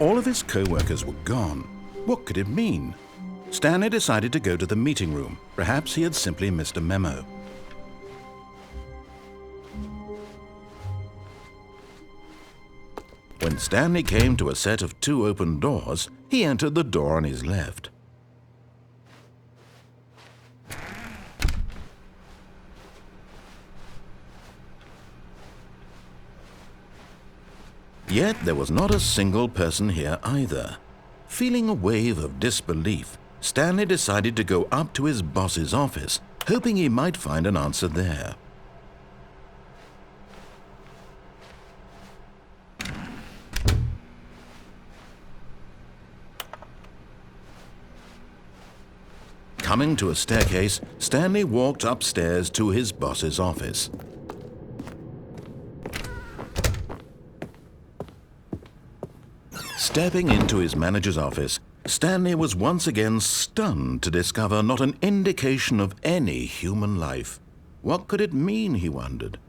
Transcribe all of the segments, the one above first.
All of his co-workers were gone. What could it mean? Stanley decided to go to the meeting room. Perhaps he had simply missed a memo. When Stanley came to a set of 2 open doors, he entered the door on his left. Yet there was not a single person here either. Feeling a wave of disbelief, Stanley decided to go up to his boss's office, hoping he might find an answer there. Coming to a staircase, Stanley walked upstairs to his boss's office. Stepping into his manager's office, Stanley was once again stunned to discover not an indication of any human life. What could it mean, he wondered.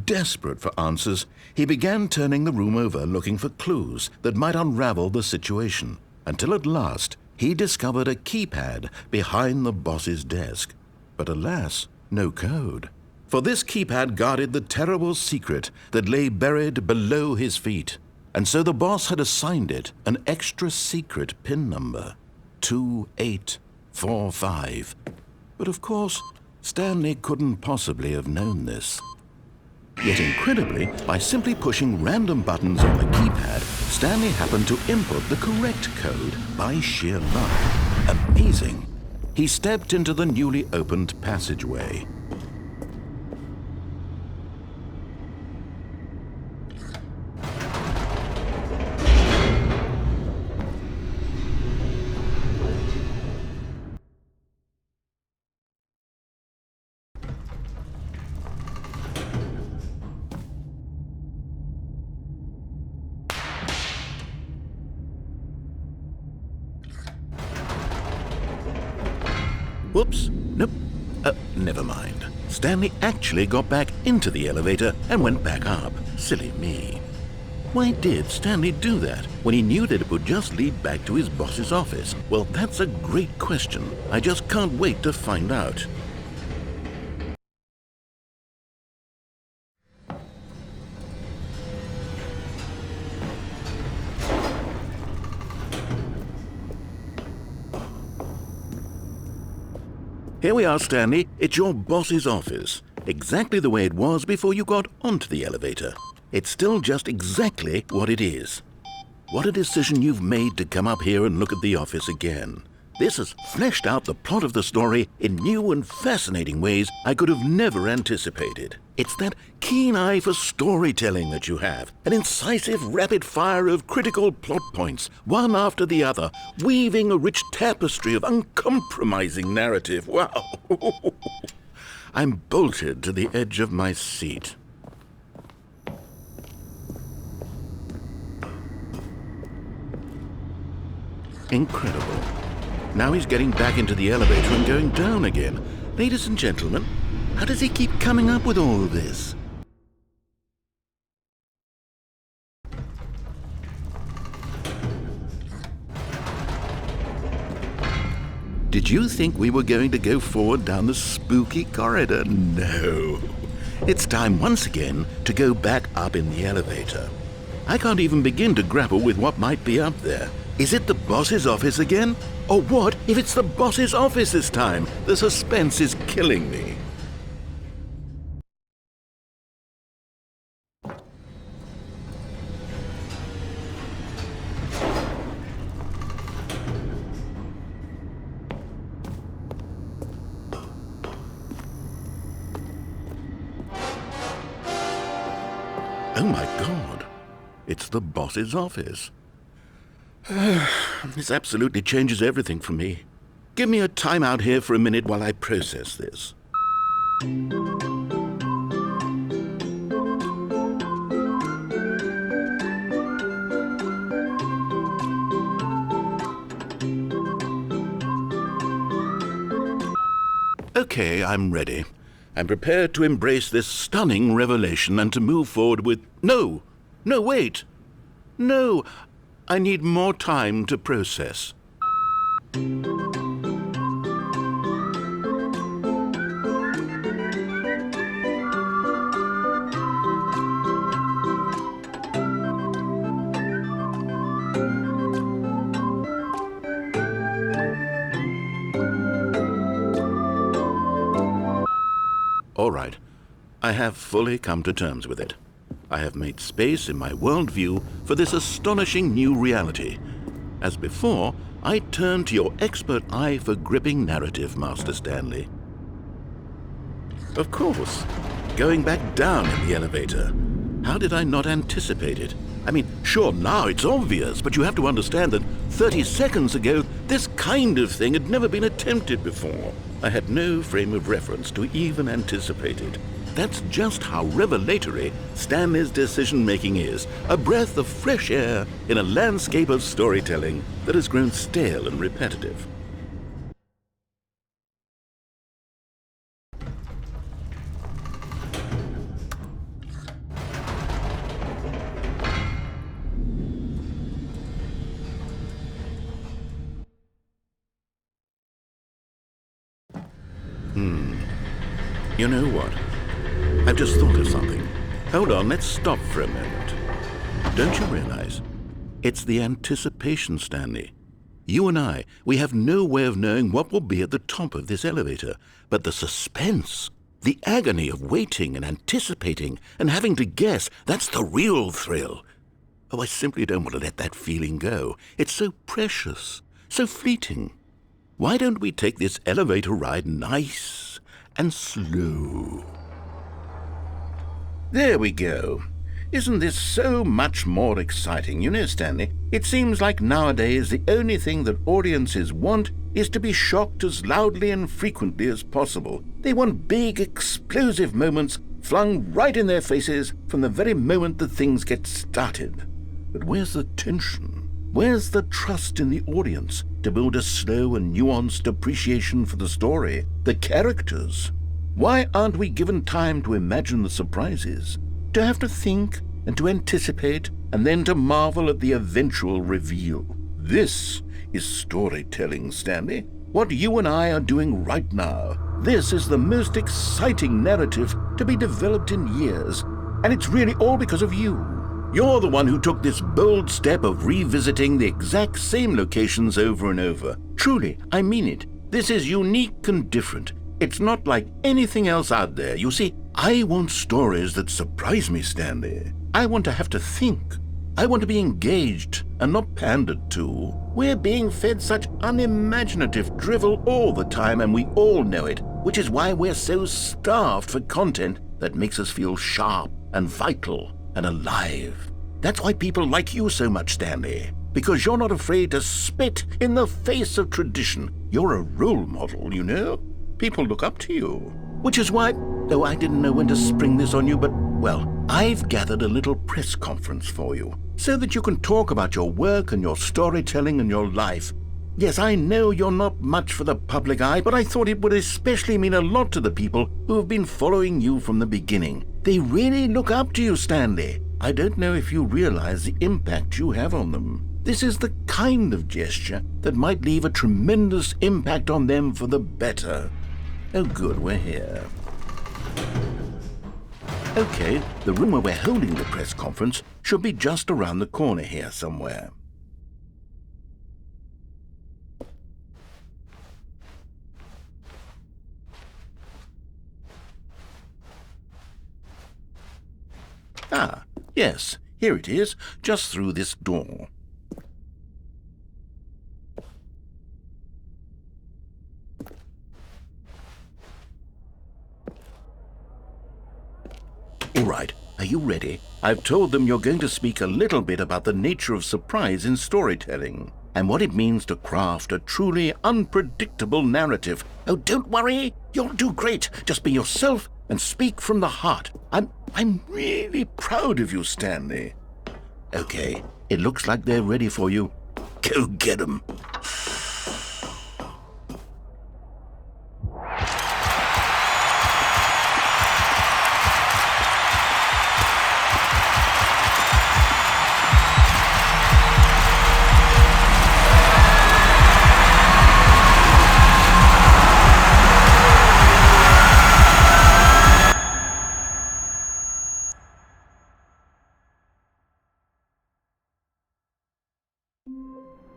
Desperate for answers, he began turning the room over looking for clues that might unravel the situation, until at last he discovered a keypad behind the boss's desk. But alas, no code. For this keypad guarded the terrible secret that lay buried below his feet. And so the boss had assigned it an extra secret PIN number, 2845. But of course, Stanley couldn't possibly have known this. Yet incredibly, by simply pushing random buttons on the keypad, Stanley happened to input the correct code by sheer luck. Amazing. He stepped into the newly opened passageway. Whoops, nope, never mind. Stanley actually got back into the elevator and went back up. Silly me. Why did Stanley do that when he knew that it would just lead back to his boss's office? Well, that's a great question. I just can't wait to find out. Here we are, Stanley. It's your boss's office. Exactly the way it was before you got onto the elevator. It's still just exactly what it is. What a decision you've made to come up here and look at the office again. This has fleshed out the plot of the story in new and fascinating ways I could have never anticipated. It's that keen eye for storytelling that you have, an incisive rapid fire of critical plot points, one after the other, weaving a rich tapestry of uncompromising narrative. Wow! I'm bolted to the edge of my seat. Incredible. Now he's getting back into the elevator and going down again. Ladies and gentlemen, how does he keep coming up with all of this? Did you think we were going to go forward down the spooky corridor? No. It's time once again to go back up in the elevator. I can't even begin to grapple with what might be up there. Is it the boss's office again? Or what if it's the boss's office this time? The suspense is killing me. Oh my God, it's the boss's office. This absolutely changes everything for me. Give me a time out here for a minute while I process this. Okay, I'm ready. I'm prepared to embrace this stunning revelation and to move forward with... No, wait. No, I need more time to process. All right, I have fully come to terms with it. I have made space in my worldview for this astonishing new reality. As before, I turn to your expert eye for gripping narrative, Master Stanley. Of course, going back down in the elevator. How did I not anticipate it? I mean, sure, now it's obvious, but you have to understand that 30 seconds ago, this kind of thing had never been attempted before. I had no frame of reference to even anticipate it. That's just how revelatory Stanley's decision-making is, a breath of fresh air in a landscape of storytelling that has grown stale and repetitive. You know what? I've just thought of something. Hold on, let's stop for a moment. Don't you realize? It's the anticipation, Stanley. You and I, we have no way of knowing what will be at the top of this elevator. But the suspense, the agony of waiting and anticipating and having to guess, that's the real thrill. Oh, I simply don't want to let that feeling go. It's so precious, so fleeting. Why don't we take this elevator ride nice and slow? There we go. Isn't this so much more exciting? You know, Stanley, it seems like nowadays the only thing that audiences want is to be shocked as loudly and frequently as possible. They want big, explosive moments flung right in their faces from the very moment that things get started. But where's the tension? Where's the trust in the audience to build a slow and nuanced appreciation for the story, the characters? Why aren't we given time to imagine the surprises, to have to think and to anticipate and then to marvel at the eventual reveal? This is storytelling, Stanley. What you and I are doing right now. This is the most exciting narrative to be developed in years, and it's really all because of you. You're the one who took this bold step of revisiting the exact same locations over and over. Truly, I mean it. This is unique and different. It's not like anything else out there. You see, I want stories that surprise me, Stanley. I want to have to think. I want to be engaged and not pandered to. We're being fed such unimaginative drivel all the time, and we all know it, which is why we're so starved for content that makes us feel sharp and vital and alive. That's why people like you so much, Stanley, because you're not afraid to spit in the face of tradition. You're a role model, you know? People look up to you. Which is why, though I didn't know when to spring this on you, but, well, I've gathered a little press conference for you, so that you can talk about your work and your storytelling and your life. Yes, I know you're not much for the public eye, but I thought it would especially mean a lot to the people who have been following you from the beginning. They really look up to you, Stanley. I don't know if you realize the impact you have on them. This is the kind of gesture that might leave a tremendous impact on them for the better. Oh good, we're here. Okay, the room where we're holding the press conference should be just around the corner here somewhere. Ah, yes, here it is, just through this door. All right, are you ready? I've told them you're going to speak a little bit about the nature of surprise in storytelling and what it means to craft a truly unpredictable narrative. Oh, don't worry, you'll do great. Just be yourself and speak from the heart. I'm really proud of you, Stanley. Okay, it looks like they're ready for you. Go get 'em.